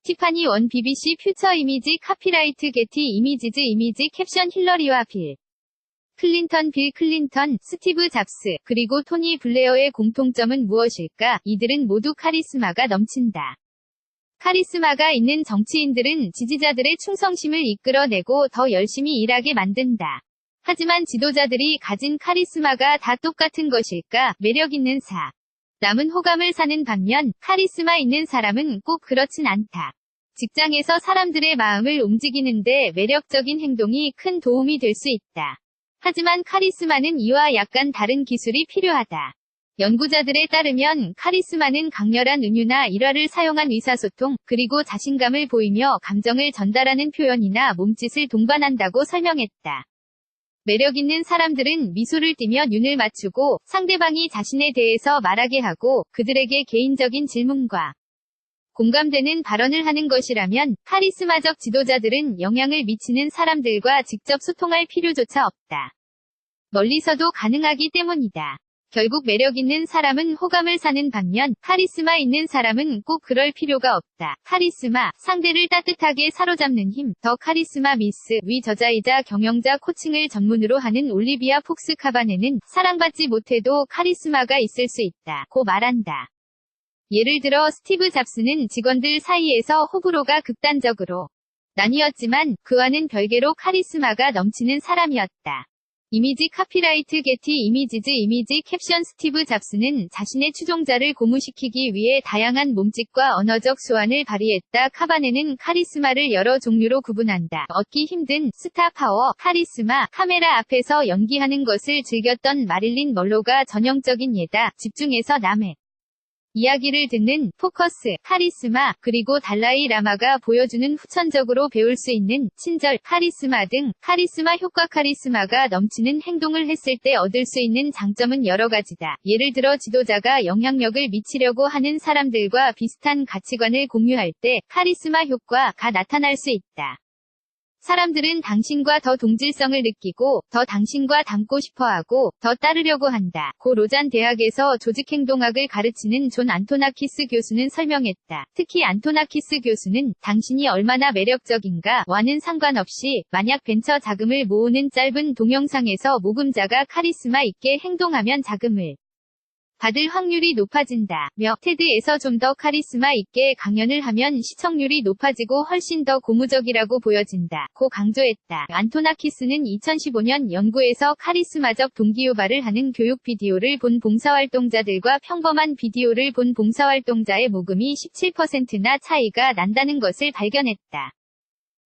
티파니 원 BBC 퓨처 이미지 카피라이트 게티 이미지즈 이미지 캡션 힐러리와 빌 클린턴, 스티브 잡스, 그리고 토니 블레어의 공통점은 무엇일까? 이들은 모두 카리스마가 넘친다. 카리스마가 있는 정치인들은 지지자들의 충성심을 이끌어내고 더 열심히 일하게 만든다. 하지만 지도자들이 가진 카리스마가 다 똑같은 것일까? 매력 있는 남은 호감을 사는 반면 카리스마 있는 사람은 꼭 그렇진 않다. 직장에서 사람들의 마음을 움직이는데 매력적인 행동이 큰 도움이 될 수 있다. 하지만 카리스마는 이와 약간 다른 기술이 필요하다. 연구자들에 따르면 카리스마는 강렬한 은유나 일화를 사용한 의사소통, 그리고 자신감을 보이며 감정을 전달하는 표현이나 몸짓을 동반한다고 설명했다. 매력 있는 사람들은 미소를 띠며 눈을 맞추고 상대방이 자신에 대해서 말하게 하고 그들에게 개인적인 질문과 공감되는 발언을 하는 것이라면 카리스마적 지도자들은 영향을 미치는 사람들과 직접 소통할 필요조차 없다. 멀리서도 가능하기 때문이다. 결국 매력 있는 사람은 호감을 사는 반면 카리스마 있는 사람은 꼭 그럴 필요가 없다. 카리스마, 상대를 따뜻하게 사로잡는 힘, 더 카리스마 미스, 위 저자이자 경영자 코칭을 전문으로 하는 올리비아 폭스 카바네는 사랑받지 못해도 카리스마가 있을 수 있다. 고 말한다. 예를 들어 스티브 잡스는 직원들 사이에서 호불호가 극단적으로 나뉘었지만 그와는 별개로 카리스마가 넘치는 사람이었다. 이미지 카피라이트 게티 이미지즈 이미지 캡션 스티브 잡스는 자신의 추종자를 고무시키기 위해 다양한 몸짓과 언어적 소환을 발휘했다. 카바네는 카리스마를 여러 종류로 구분한다. 얻기 힘든 스타 파워, 카리스마, 카메라 앞에서 연기하는 것을 즐겼던 마릴린 먼로가 전형적인 예다. 집중해서 남의 이야기를 듣는 포커스, 카리스마, 그리고 달라이 라마가 보여주는 후천적으로 배울 수 있는 친절, 카리스마 등 카리스마 효과. 카리스마가 넘치는 행동을 했을 때 얻을 수 있는 장점은 여러 가지다. 예를 들어 지도자가 영향력을 미치려고 하는 사람들과 비슷한 가치관을 공유할 때 카리스마 효과가 나타날 수 있다. 사람들은 당신과 더 동질성을 느끼고 더 당신과 닮고 싶어하고 더 따르려고 한다. 고 로잔 대학에서 조직행동학을 가르치는 존 안토나키스 교수는 설명했다. 특히 안토나키스 교수는 당신이 얼마나 매력적인가 와는 상관없이 만약 벤처 자금을 모으는 짧은 동영상에서 모금자가 카리스마 있게 행동하면 자금을 받을 확률이 높아진다며 테드에서 좀 더 카리스마 있게 강연을 하면 시청률이 높아지고 훨씬 더 고무적이라고 보여진다. 고 강조했다. 안토나키스는 2015년 연구에서 카리스마적 동기유발을 하는 교육 비디오를 본 봉사활동자들과 평범한 비디오를 본 봉사활동자의 모금이 17%나 차이가 난다는 것을 발견했다.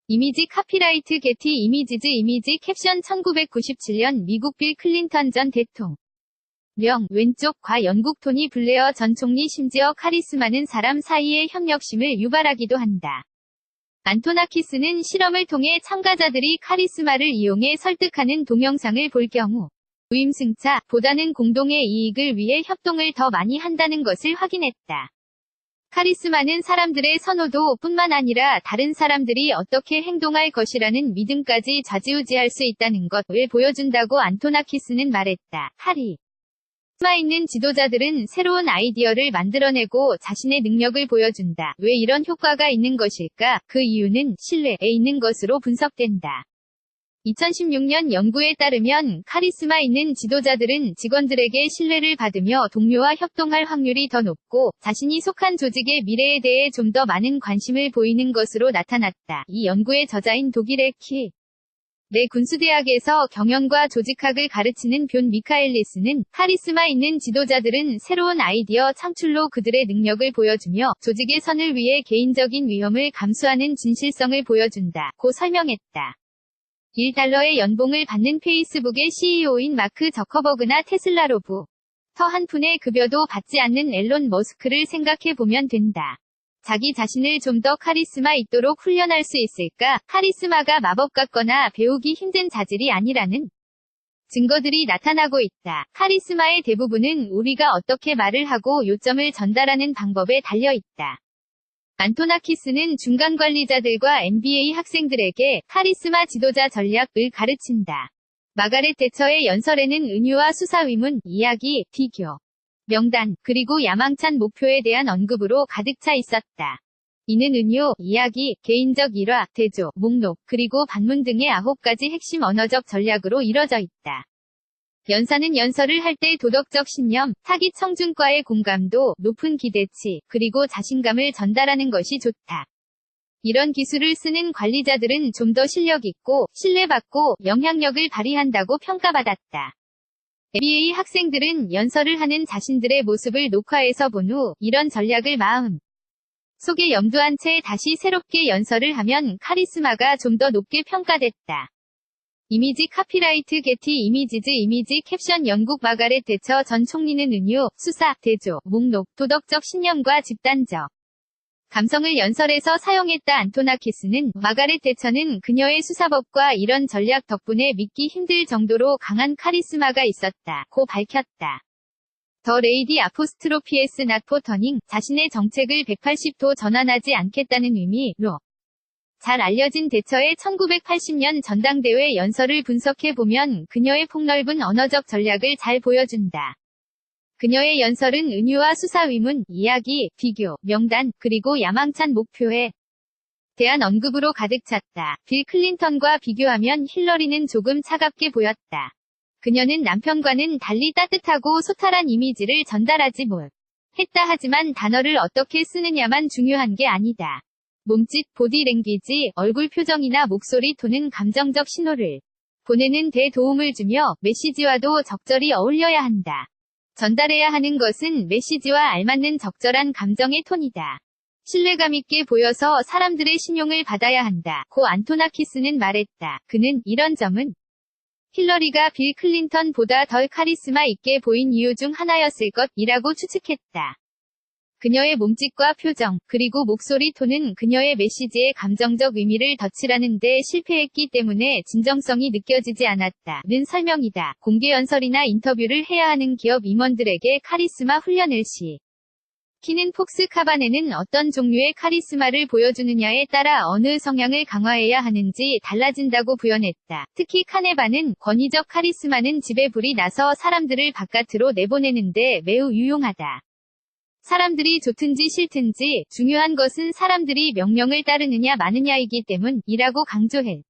이미지 카피라이트 게티 이미지즈 이미지 캡션 1997년 미국 빌 클린턴 전 대통령 왼쪽과 영국 토니 블레어 전 총리 심지어 카리스마는 사람 사이의 협력심을 유발하기도 한다. 안토나키스는 실험을 통해 참가자들이 카리스마를 이용해 설득하는 동영상을 볼 경우 무임승차 보다는 공동의 이익을 위해 협동을 더 많이 한다는 것을 확인했다. 카리스마는 사람들의 선호도 뿐만 아니라 다른 사람들이 어떻게 행동할 것이라는 믿음까지 좌지우지할 수 있다는 것을 보여준다고 안토나키스는 말했다. 카리스마 있는 지도자들은 새로운 아이디어를 만들어내고 자신의 능력을 보여준다. 왜 이런 효과가 있는 것일까? 그 이유는 신뢰에 있는 것으로 분석된다. 2016년 연구에 따르면 카리스마 있는 지도자들은 직원들에게 신뢰를 받으며 동료와 협동할 확률이 더 높고 자신이 속한 조직의 미래에 대해 좀 더 많은 관심을 보이는 것으로 나타났다. 이 연구의 저자인 독일의 내 군수대학에서 경영과 조직학을 가르치는 뵈 미카엘리스는 카리스마 있는 지도자들은 새로운 아이디어 창출로 그들의 능력을 보여주며 조직의 선을 위해 개인적인 위험을 감수하는 진실성을 보여준다. 고 설명했다. $1의 연봉을 받는 페이스북의 CEO인 마크 저커버그나 테슬라 로부터 한 푼의 급여도 받지 않는 앨런 머스크를 생각해 보면 된다. 자기 자신을 좀 더 카리스마 있도록 훈련할 수 있을까? 카리스마가 마법 같거나 배우기 힘든 자질이 아니라는 증거들이 나타나고 있다. 카리스마의 대부분은 우리가 어떻게 말을 하고 요점을 전달하는 방법에 달려 있다. 안토나키스는 중간관리자들과 MBA 학생들에게 카리스마 지도자 전략을 가르친다. 마가렛 대처의 연설에는 은유와 수사위문, 이야기, 비교, 명단, 그리고 야망찬 목표에 대한 언급으로 가득 차 있었다. 이는 은요, 이야기, 개인적 일화, 대조, 목록, 그리고 반문 등의 9가지 핵심 언어적 전략으로 이뤄져 있다. 연사는 연설을 할 때 도덕적 신념, 타깃 청중과의 공감도, 높은 기대치, 그리고 자신감을 전달하는 것이 좋다. 이런 기술을 쓰는 관리자들은 좀 더 실력 있고, 신뢰받고, 영향력을 발휘한다고 평가받았다. MBA 학생들은 연설을 하는 자신들의 모습을 녹화해서 본 후, 이런 전략을 마음 속에 염두한 채 다시 새롭게 연설을 하면 카리스마가 좀 더 높게 평가됐다. 이미지 카피라이트 게티 이미지즈 이미지 캡션 영국 마가렛 대처 전 총리는 은유, 수사, 대조, 목록, 도덕적 신념과 집단적 감성을 연설에서 사용했다. 안토나키스는 마가렛 대처는 그녀의 수사법과 이런 전략 덕분에 믿기 힘들 정도로 강한 카리스마가 있었다. 고 밝혔다. 더 레이디 아포스트로피에스 낫포 터닝, 자신의 정책을 180도 전환하지 않겠다는 의미로 잘 알려진 대처의 1980년 전당대회 연설을 분석해보면 그녀의 폭넓은 언어적 전략을 잘 보여준다. 그녀의 연설은 은유와 수사위문, 이야기, 비교, 명단, 그리고 야망찬 목표에 대한 언급으로 가득 찼다. 빌 클린턴과 비교하면 힐러리는 조금 차갑게 보였다. 그녀는 남편과는 달리 따뜻하고 소탈한 이미지를 전달하지 못했다. 하지만 단어를 어떻게 쓰느냐만 중요한 게 아니다. 몸짓, 보디랭귀지, 얼굴 표정이나 목소리 톤은 감정적 신호를 보내는 데 도움을 주며 메시지와도 적절히 어울려야 한다. 전달해야 하는 것은 메시지와 알맞는 적절한 감정의 톤이다. 신뢰감 있게 보여서 사람들의 신용을 받아야 한다. 고 안토나키스는 말했다. 그는 이런 점은 힐러리가 빌 클린턴보다 덜 카리스마 있게 보인 이유 중 하나였을 것이라고 추측했다. 그녀의 몸짓과 표정, 그리고 목소리 톤은 그녀의 메시지의 감정적 의미를 덧칠하는 데 실패했기 때문에 진정성이 느껴지지 않았다는 설명이다. 공개 연설이나 인터뷰를 해야 하는 기업 임원들에게 카리스마 훈련을 시키는 폭스 카바네는 어떤 종류의 카리스마를 보여주느냐에 따라 어느 성향을 강화해야 하는지 달라진다고 부연했다. 특히 카네바는 권위적 카리스마는 집에 불이 나서 사람들을 바깥으로 내보내는데 매우 유용하다. 사람들이 좋든지 싫든지 중요한 것은 사람들이 명령을 따르느냐 마느냐이기 때문이라고 강조했다.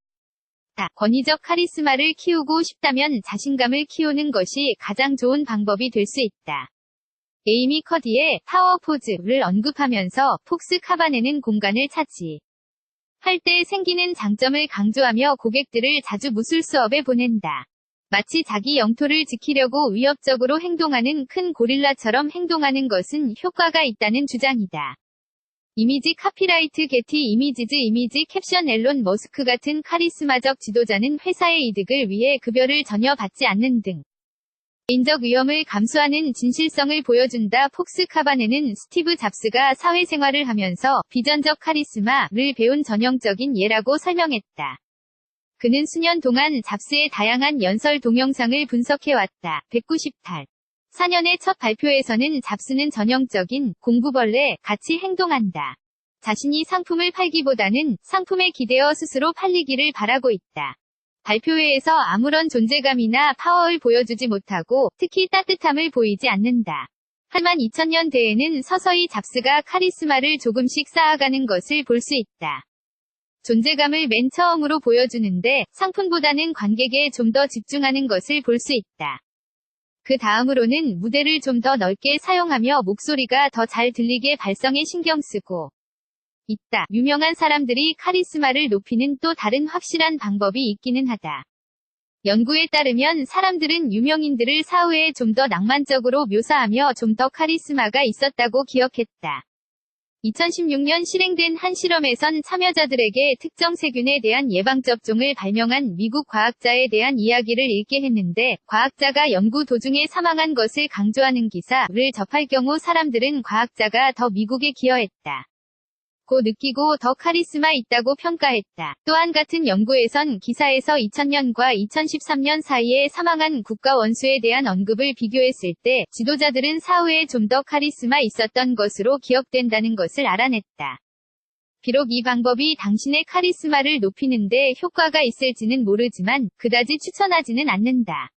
권위적 카리스마를 키우고 싶다면 자신감을 키우는 것이 가장 좋은 방법이 될 수 있다. 에이미 커디의 파워 포즈를 언급하면서 폭스 카바네는 공간을 차지할 때 생기는 장점을 강조하며 고객들을 자주 무술 수업에 보낸다. 마치 자기 영토를 지키려고 위협적으로 행동하는 큰 고릴라처럼 행동하는 것은 효과가 있다는 주장이다. 이미지 카피라이트 게티 이미지즈 이미지 캡션 앨런 머스크 같은 카리스마적 지도자는 회사의 이득을 위해 급여를 전혀 받지 않는 등 개인적 위험을 감수하는 진실성을 보여준다. 폭스 카바네는 스티브 잡스가 사회생활을 하면서 비전적 카리스마를 배운 전형적인 예라고 설명했다. 그는 수년 동안 잡스의 다양한 연설 동영상을 분석해왔다. 198. 4년의 첫 발표에서는 잡스는 전형적인 공부벌레 같이 행동한다. 자신이 상품을 팔기보다는 상품에 기대어 스스로 팔리기를 바라고 있다. 발표회에서 아무런 존재감이나 파워를 보여주지 못하고 특히 따뜻함을 보이지 않는다. 하지만 2000년대에는 서서히 잡스가 카리스마를 조금씩 쌓아가는 것을 볼 수 있다. 존재감을 맨 처음으로 보여주는데 상품보다는 관객에 좀 더 집중하는 것을 볼 수 있다. 그 다음으로는 무대를 좀 더 넓게 사용하며 목소리가 더 잘 들리게 발성에 신경 쓰고 있다. 유명한 사람들이 카리스마를 높이는 또 다른 확실한 방법이 있기는 하다. 연구에 따르면 사람들은 유명인들을 사후에 좀 더 낭만적으로 묘사하며 좀 더 카리스마가 있었다고 기억했다. 2016년 실행된 한 실험에선 참여자들에게 특정 세균에 대한 예방접종을 발명한 미국 과학자에 대한 이야기를 읽게 했는데, 과학자가 연구 도중에 사망한 것을 강조하는 기사를 접할 경우 사람들은 과학자가 더 미국에 기여했다 고 느끼고 더 카리스마 있다고 평가했다. 또한 같은 연구에선 기사에서 2000년과 2013년 사이에 사망한 국가 원수에 대한 언급을 비교했을 때 지도자들은 사후에 좀 더 카리스마 있었던 것으로 기억된다는 것을 알아냈다. 비록 이 방법이 당신의 카리스마를 높이는데 효과가 있을지는 모르지만 그다지 추천하지는 않는다.